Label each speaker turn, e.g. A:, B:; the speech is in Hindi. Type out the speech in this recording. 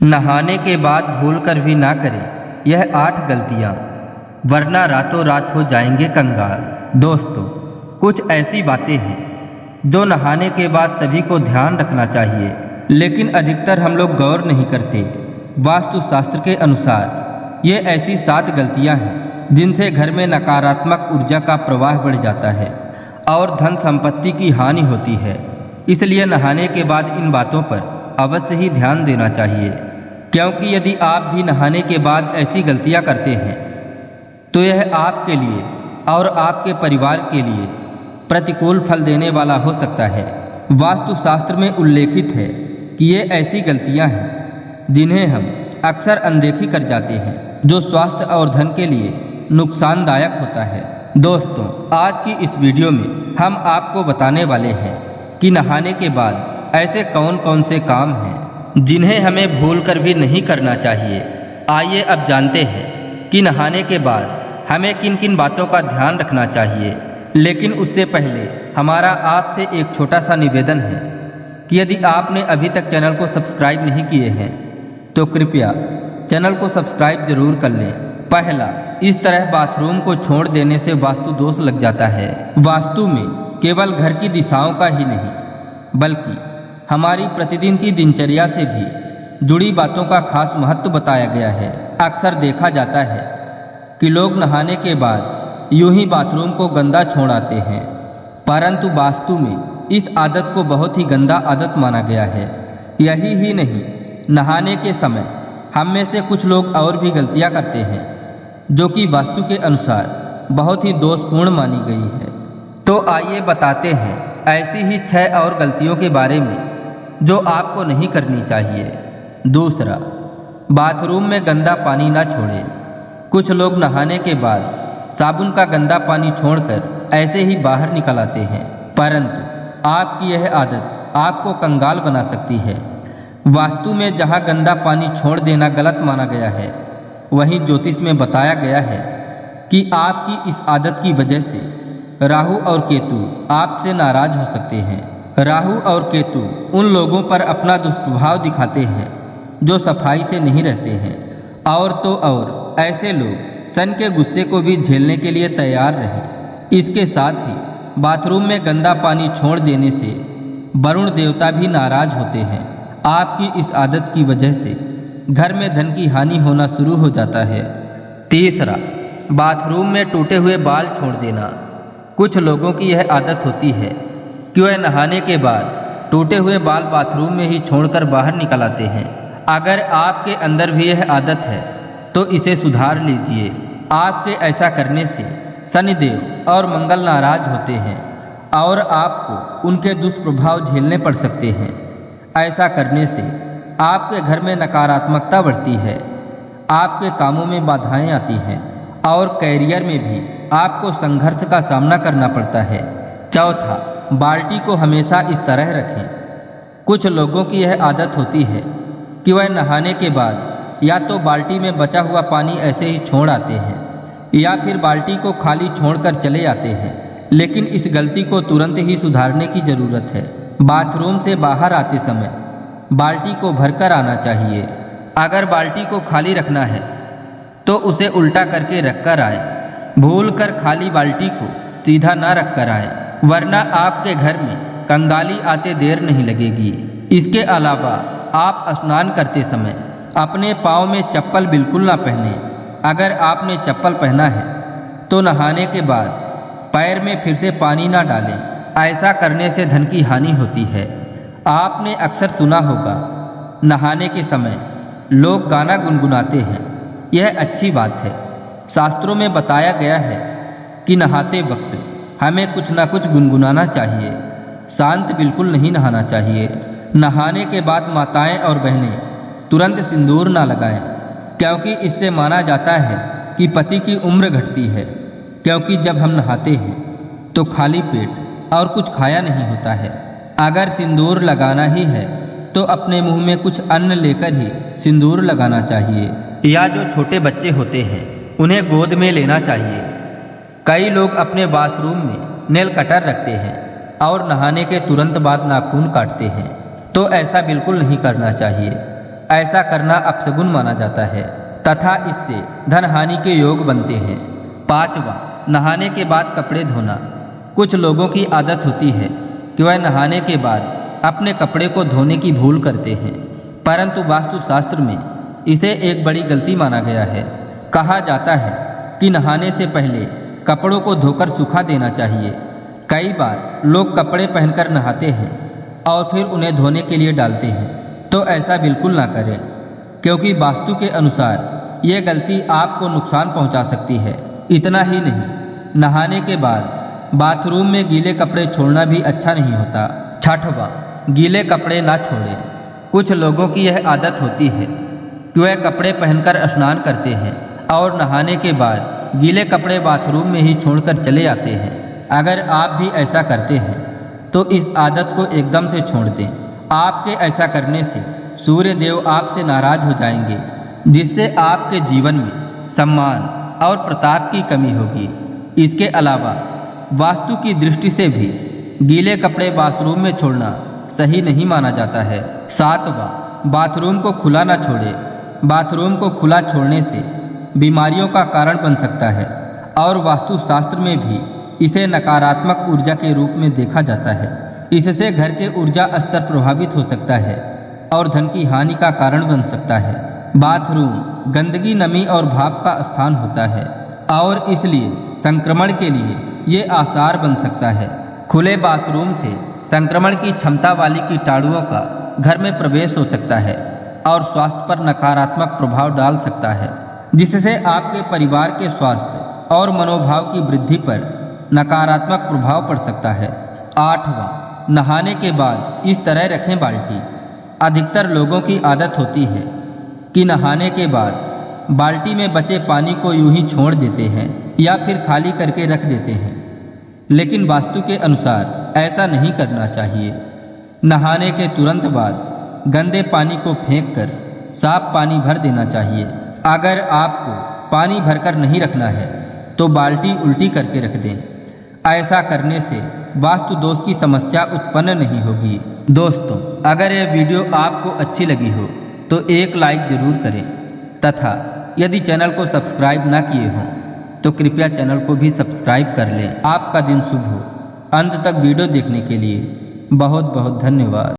A: नहाने के बाद भूल कर भी ना करें यह 8 गलतियाँ, वरना रातों रात हो जाएंगे कंगाल। दोस्तों, कुछ ऐसी बातें हैं जो नहाने के बाद सभी को ध्यान रखना चाहिए, लेकिन अधिकतर हम लोग गौर नहीं करते। वास्तुशास्त्र के अनुसार ये ऐसी 7 गलतियाँ हैं जिनसे घर में नकारात्मक ऊर्जा का प्रवाह बढ़ जाता है और धन संपत्ति की हानि होती है। इसलिए नहाने के बाद इन बातों पर अवश्य ही ध्यान देना चाहिए, क्योंकि यदि आप भी नहाने के बाद ऐसी गलतियां करते हैं तो यह आपके लिए और आपके परिवार के लिए प्रतिकूल फल देने वाला हो सकता है। वास्तुशास्त्र में उल्लेखित है कि ये ऐसी गलतियां हैं जिन्हें हम अक्सर अनदेखी कर जाते हैं, जो स्वास्थ्य और धन के लिए नुकसानदायक होता है। दोस्तों, आज की इस वीडियो में हम आपको बताने वाले हैं कि नहाने के बाद ऐसे कौन कौन से काम हैं जिन्हें हमें भूल कर भी नहीं करना चाहिए। आइए अब जानते हैं कि नहाने के बाद हमें किन किन बातों का ध्यान रखना चाहिए। लेकिन उससे पहले हमारा आपसे एक छोटा सा निवेदन है कि यदि आपने अभी तक चैनल को सब्सक्राइब नहीं किए हैं तो कृपया चैनल को सब्सक्राइब जरूर कर लें। पहला, इस तरह बाथरूम को छोड़ देने से वास्तु दोष लग जाता है। वास्तु में केवल घर की दिशाओं का ही नहीं बल्कि हमारी प्रतिदिन की दिनचर्या से भी जुड़ी बातों का खास महत्व बताया गया है। अक्सर देखा जाता है कि लोग नहाने के बाद यूं ही बाथरूम को गंदा छोड़ आते हैं, परंतु वास्तु में इस आदत को बहुत ही गंदा आदत माना गया है। यही ही नहीं, नहाने के समय हम में से कुछ लोग और भी गलतियां करते हैं जो कि वास्तु के अनुसार बहुत ही दोषपूर्ण मानी गई है। तो आइए बताते हैं ऐसी ही 6 और गलतियों के बारे में जो आपको नहीं करनी चाहिए। दूसरा, बाथरूम में गंदा पानी ना छोड़ें। कुछ लोग नहाने के बाद साबुन का गंदा पानी छोड़कर ऐसे ही बाहर निकल आते हैं, परंतु आपकी यह आदत आपको कंगाल बना सकती है। वास्तु में जहां गंदा पानी छोड़ देना गलत माना गया है, वहीं ज्योतिष में बताया गया है कि आपकी इस आदत की वजह से राहु और केतु आपसे नाराज हो सकते हैं। राहु और केतु उन लोगों पर अपना दुष्प्रभाव दिखाते हैं जो सफाई से नहीं रहते हैं, और तो और ऐसे लोग सन के गुस्से को भी झेलने के लिए तैयार रहें। इसके साथ ही बाथरूम में गंदा पानी छोड़ देने से वरुण देवता भी नाराज होते हैं। आपकी इस आदत की वजह से घर में धन की हानि होना शुरू हो जाता है। तीसरा, बाथरूम में टूटे हुए बाल छोड़ देना। कुछ लोगों की यह आदत होती है कि वह नहाने के बाद टूटे हुए बाल बाथरूम में ही छोड़कर बाहर निकल आते हैं। अगर आपके अंदर भी यह आदत है तो इसे सुधार लीजिए। आपके ऐसा करने से शनिदेव और मंगल नाराज होते हैं और आपको उनके दुष्प्रभाव झेलने पड़ सकते हैं। ऐसा करने से आपके घर में नकारात्मकता बढ़ती है, आपके कामों में बाधाएं आती हैं और कैरियर में भी आपको संघर्ष का सामना करना पड़ता है। चौथा, बाल्टी को हमेशा इस तरह रखें। कुछ लोगों की यह आदत होती है कि वह नहाने के बाद या तो बाल्टी में बचा हुआ पानी ऐसे ही छोड़ आते हैं या फिर बाल्टी को खाली छोड़कर चले आते हैं, लेकिन इस गलती को तुरंत ही सुधारने की ज़रूरत है। बाथरूम से बाहर आते समय बाल्टी को भरकर आना चाहिए। अगर बाल्टी को खाली रखना है तो उसे उल्टा करके रखकर आए। भूल कर खाली बाल्टी को सीधा ना रखकर आए, वरना आपके घर में कंगाली आते देर नहीं लगेगी। इसके अलावा आप स्नान करते समय अपने पाँव में चप्पल बिल्कुल ना पहने। अगर आपने चप्पल पहना है तो नहाने के बाद पैर में फिर से पानी ना डालें। ऐसा करने से धन की हानि होती है। आपने अक्सर सुना होगा नहाने के समय लोग गाना गुनगुनाते हैं। यह अच्छी बात है। शास्त्रों में बताया गया है कि नहाते वक्त हमें कुछ ना कुछ गुनगुनाना चाहिए। शांत बिल्कुल नहीं नहाना चाहिए। नहाने के बाद माताएं और बहनें तुरंत सिंदूर ना लगाएं, क्योंकि इससे माना जाता है कि पति की उम्र घटती है। क्योंकि जब हम नहाते हैं तो खाली पेट और कुछ खाया नहीं होता है। अगर सिंदूर लगाना ही है तो अपने मुंह में कुछ अन्न लेकर ही सिंदूर लगाना चाहिए। या जो छोटे बच्चे होते हैं उन्हें गोद में लेना चाहिए। कई लोग अपने बाथरूम में नेल कटर रखते हैं और नहाने के तुरंत बाद नाखून काटते हैं, तो ऐसा बिल्कुल नहीं करना चाहिए। ऐसा करना अपशगुन माना जाता है तथा इससे धन हानि के योग बनते हैं। 5वां, नहाने के बाद कपड़े धोना। कुछ लोगों की आदत होती है कि वह नहाने के बाद अपने कपड़े को धोने की भूल करते हैं, परंतु वास्तुशास्त्र में इसे एक बड़ी गलती माना गया है। कहा जाता है कि नहाने से पहले कपड़ों को धोकर सूखा देना चाहिए। कई बार लोग कपड़े पहनकर नहाते हैं और फिर उन्हें धोने के लिए डालते हैं, तो ऐसा बिल्कुल ना करें, क्योंकि वास्तु के अनुसार ये गलती आपको नुकसान पहुंचा सकती है। इतना ही नहीं, नहाने के बाद बाथरूम में गीले कपड़े छोड़ना भी अच्छा नहीं होता। 6वां, गीले कपड़े ना छोड़ें। कुछ लोगों की यह आदत होती है कि वह कपड़े पहनकर स्नान करते हैं और नहाने के बाद गीले कपड़े बाथरूम में ही छोड़कर चले आते हैं। अगर आप भी ऐसा करते हैं तो इस आदत को एकदम से छोड़ दें। आपके ऐसा करने से सूर्य देव आपसे नाराज हो जाएंगे, जिससे आपके जीवन में सम्मान और प्रताप की कमी होगी। इसके अलावा वास्तु की दृष्टि से भी गीले कपड़े बाथरूम में छोड़ना सही नहीं माना जाता है। 7वां, बाथरूम को खुला ना छोड़ें। बाथरूम को खुला छोड़ने से बीमारियों का कारण बन सकता है और वास्तुशास्त्र में भी इसे नकारात्मक ऊर्जा के रूप में देखा जाता है। इससे घर के ऊर्जा स्तर प्रभावित हो सकता है और धन की हानि का कारण बन सकता है। बाथरूम गंदगी, नमी और भाप का स्थान होता है और इसलिए संक्रमण के लिए ये आसार बन सकता है। खुले बाथरूम से संक्रमण की क्षमता वाली कीटाणुओं का घर में प्रवेश हो सकता है और स्वास्थ्य पर नकारात्मक प्रभाव डाल सकता है, जिससे आपके परिवार के स्वास्थ्य और मनोभाव की वृद्धि पर नकारात्मक प्रभाव पड़ सकता है। 8वां, नहाने के बाद इस तरह रखें बाल्टी। अधिकतर लोगों की आदत होती है कि नहाने के बाद बाल्टी में बचे पानी को यूं ही छोड़ देते हैं या फिर खाली करके रख देते हैं, लेकिन वास्तु के अनुसार ऐसा नहीं करना चाहिए। नहाने के तुरंत बाद गंदे पानी को फेंककर साफ पानी भर देना चाहिए। अगर आपको पानी भरकर नहीं रखना है तो बाल्टी उल्टी करके रख दें। ऐसा करने से वास्तु दोष की समस्या उत्पन्न नहीं होगी। दोस्तों, अगर यह वीडियो आपको अच्छी लगी हो तो एक लाइक ज़रूर करें तथा यदि चैनल को सब्सक्राइब ना किए हों तो कृपया चैनल को भी सब्सक्राइब कर लें। आपका दिन शुभ हो। अंत तक वीडियो देखने के लिए बहुत बहुत धन्यवाद।